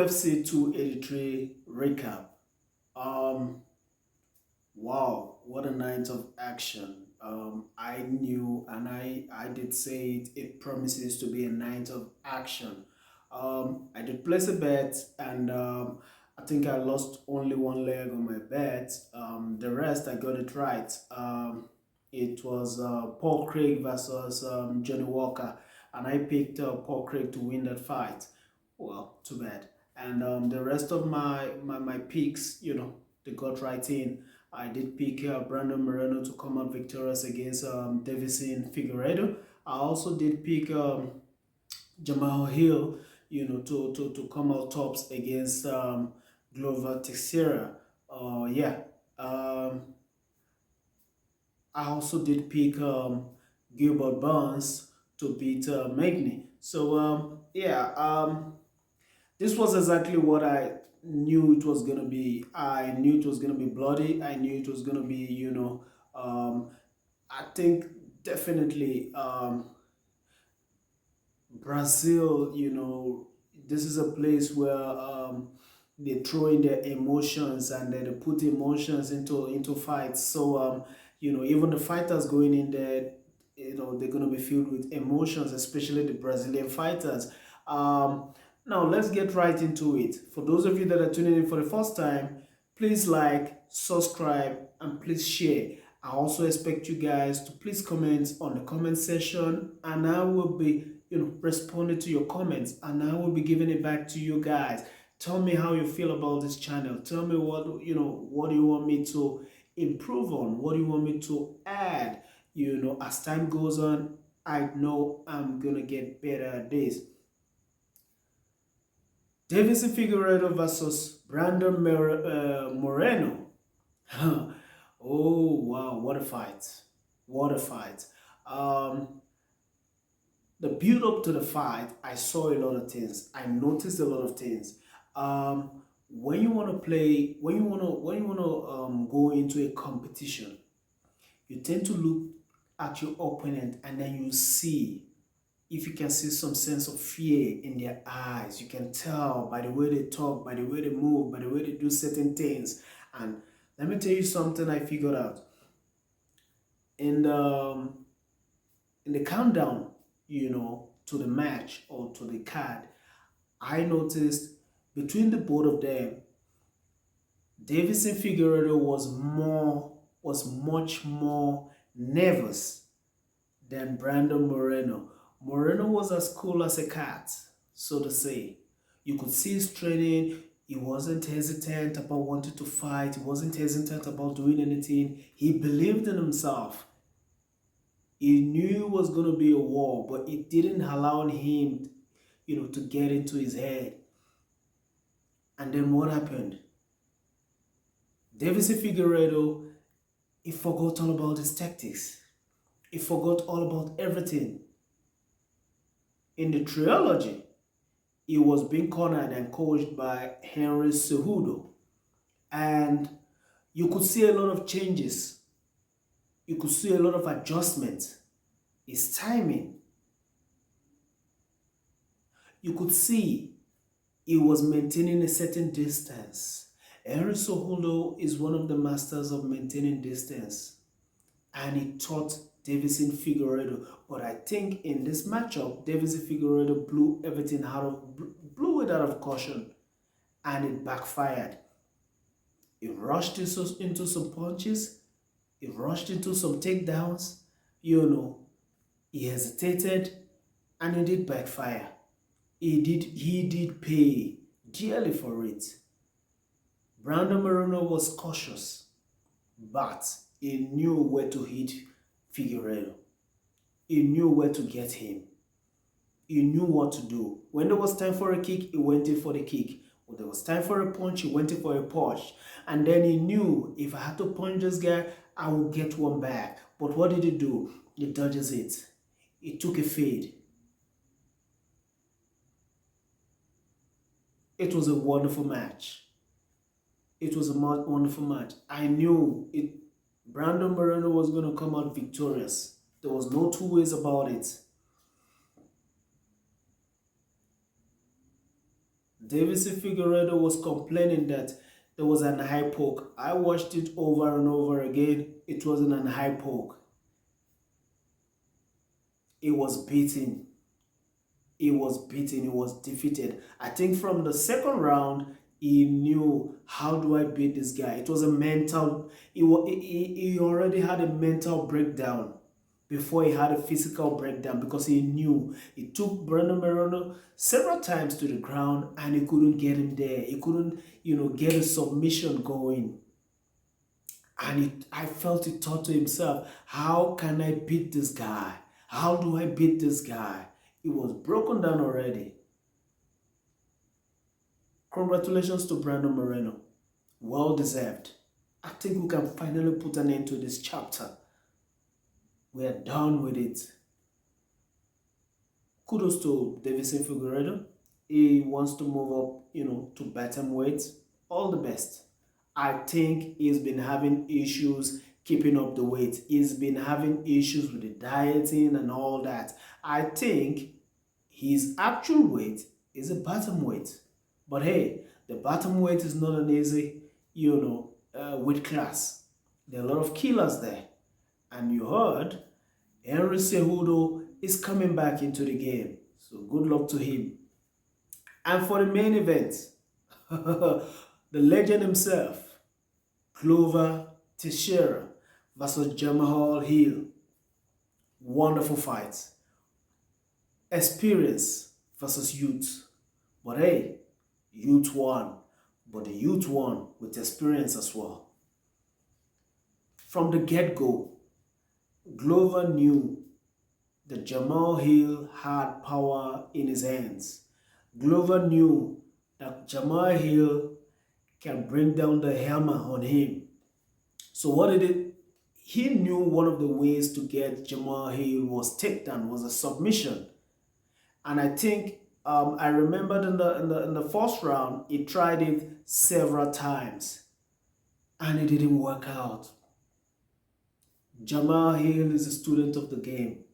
UFC 283 recap. Um, wow, what a night of action. I knew and I did say it, it promises to be a night of action. I did place a bet and I think I lost only one leg on my bet. The rest I got it right. It was Paul Craig versus Johnny Walker, and I picked Paul Craig to win that fight. Well, too bad. And the rest of my picks, they got right in. I did pick Brandon Moreno to come out victorious against Davieson Figueredo. I also did pick Jamahal Hill, to come out tops against Glover Teixeira. Yeah. Um, I also did pick Gilbert Burns to beat Magny. So yeah, this was exactly what I knew it was gonna be. I knew it was gonna be bloody. I knew it was gonna be, I think definitely Brazil, this is a place where they throw in their emotions and then they put emotions into fights. So even the fighters going in there, they're gonna be filled with emotions, especially the Brazilian fighters. Um, Now let's get right into it. For those of you that are tuning in for the first time, please like, subscribe, and please share. I also expect you guys to please comment on the comment section, and I will be, responding to your comments, and I will be giving it back to you guys. Tell me how you feel about this channel. Tell me what do you want me to improve on? What do you want me to add? As time goes on, I know I'm gonna get better at this. Davison Figueredo versus Moreno. Oh wow, what a fight! What a fight! Um, the build up to the fight, I saw a lot of things. I noticed a lot of things. When you want to play, when you want to go into a competition, you tend to look at your opponent and then you see if you can see some sense of fear in their eyes. You can tell by the way they talk, by the way they move, by the way they do certain things. And let me tell you something I figured out. In the countdown, to the match or to the card, I noticed between the both of them, Davison Figueredo was much more nervous than Brandon Moreno. Moreno was as cool as a cat, so to say. You could see his training. He wasn't hesitant about wanting to fight. He wasn't hesitant about doing anything. He believed in himself. He knew it was going to be a war, but it didn't allow him, to get into his head. And then what happened? Davison Figueredo, he forgot all about his tactics. He forgot all about everything. In the trilogy, he was being cornered and coached by Henry Cejudo. And you could see a lot of changes. You could see a lot of adjustments. His timing. You could see he was maintaining a certain distance. Henry Cejudo is one of the masters of maintaining distance. And he taught Davison Figueredo. But I think in this matchup, Davison Figueredo blew it out of caution, and it backfired. He rushed into some punches. He rushed into some takedowns. He hesitated, and it did backfire. He did pay dearly for it. Brandon Moreno was cautious, but he knew where to hit Figueredo. He knew where to get him. He knew what to do. When there was time for a kick, he went in for the kick. When there was time for a punch, he went in for a punch. And then he knew if I had to punch this guy, I would get one back. But what did he do? He dodges it. He took a fade. It was a wonderful match. It was a wonderful match. I knew it. Brandon Moreno was going to come out victorious. There was no two ways about it. Davieson Figueredo was complaining that there was an high poke. I watched it over and over again. It wasn't an high poke. It was beaten. It was beaten. It was defeated. I think from the second round, he knew, how do I beat this guy? It was a mental. He already had a mental breakdown before he had a physical breakdown, because he knew he took Moreno several times to the ground and he couldn't get him there. He couldn't, get a submission going. And I felt he thought to himself, how can I beat this guy? How do I beat this guy? He was broken down already. Congratulations to Brandon Moreno. Well deserved. I think we can finally put an end to this chapter. We are done with it. Kudos to Davieson Figueredo. He wants to move up, to bantamweight. All the best. I think he's been having issues keeping up the weight. He's been having issues with the dieting and all that. I think his actual weight is a bantamweight. But hey, the bantamweight is not an easy, weight class. There are a lot of killers there. And you heard Henry Cejudo is coming back into the game. So good luck to him. And for the main event, the legend himself, Glover Teixeira versus Jamahal Hill. Wonderful fight. Experience versus youth. But hey, youth won. But the youth won with experience as well. From the get-go, Glover knew that Jamahal Hill had power in his hands. Glover knew that Jamahal Hill can bring down the hammer on him. So what did it? He knew one of the ways to get Jamahal Hill was takedown, was a submission. And I think I remembered in the first round, he tried it several times and it didn't work out. Jamahal Hill is a student of the game.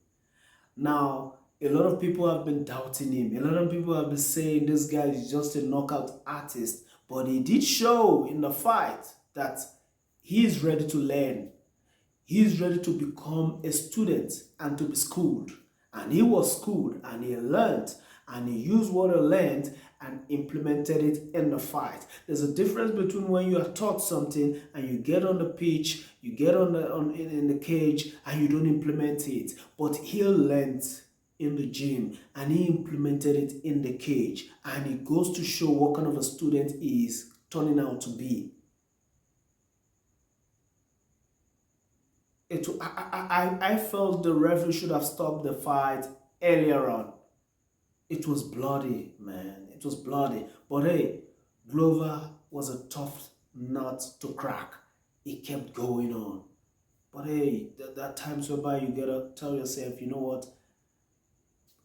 Now, a lot of people have been doubting him. A lot of people have been saying this guy is just a knockout artist. But he did show in the fight that he is ready to learn. He is ready to become a student and to be schooled. And he was schooled and he learned and he used what he learned and implemented it in the fight. There's a difference between when you are taught something and you get on the pitch, you get in the cage and you don't implement it. But he learned in the gym and he implemented it in the cage. And it goes to show what kind of a student he is turning out to be. I felt the referee should have stopped the fight earlier on. It was bloody, man. It was bloody. But hey, Glover was a tough nut to crack. He kept going on. But hey, there are times whereby you gotta tell yourself, you know what?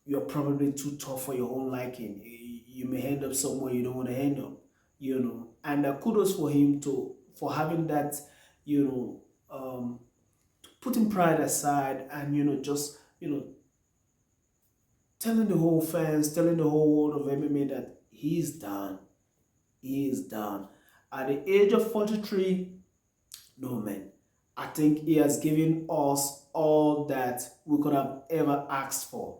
You're probably too tough for your own liking. You may end up somewhere you don't want to end up, And kudos for him for having that, putting pride aside and, just, telling the whole fans, telling the whole world of MMA that he's done. He is done. At the age of 43, no man. I think he has given us all that we could have ever asked for.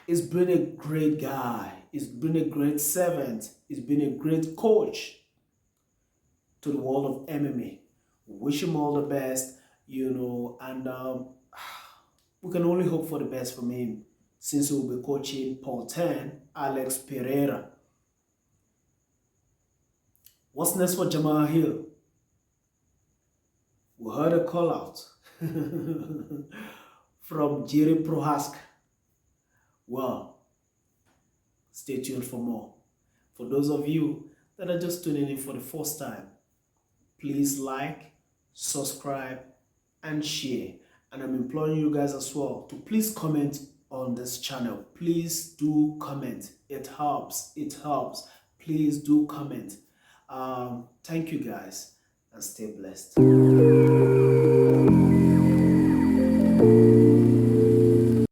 He's been a great guy. He's been a great servant. He's been a great coach to the world of MMA. We wish him all the best, and we can only hope for the best from him, since he will be coaching Paul 10, Alex Pereira. What's next for Jamahal Hill? We heard a call out from Jerry Prohaska. Well, stay tuned for more. For those of you that are just tuning in for the first time, please like, subscribe, and share. And I'm imploring you guys as well to please comment on this channel. Please do comment. It helps. It helps. Please do comment. Thank you guys and stay blessed.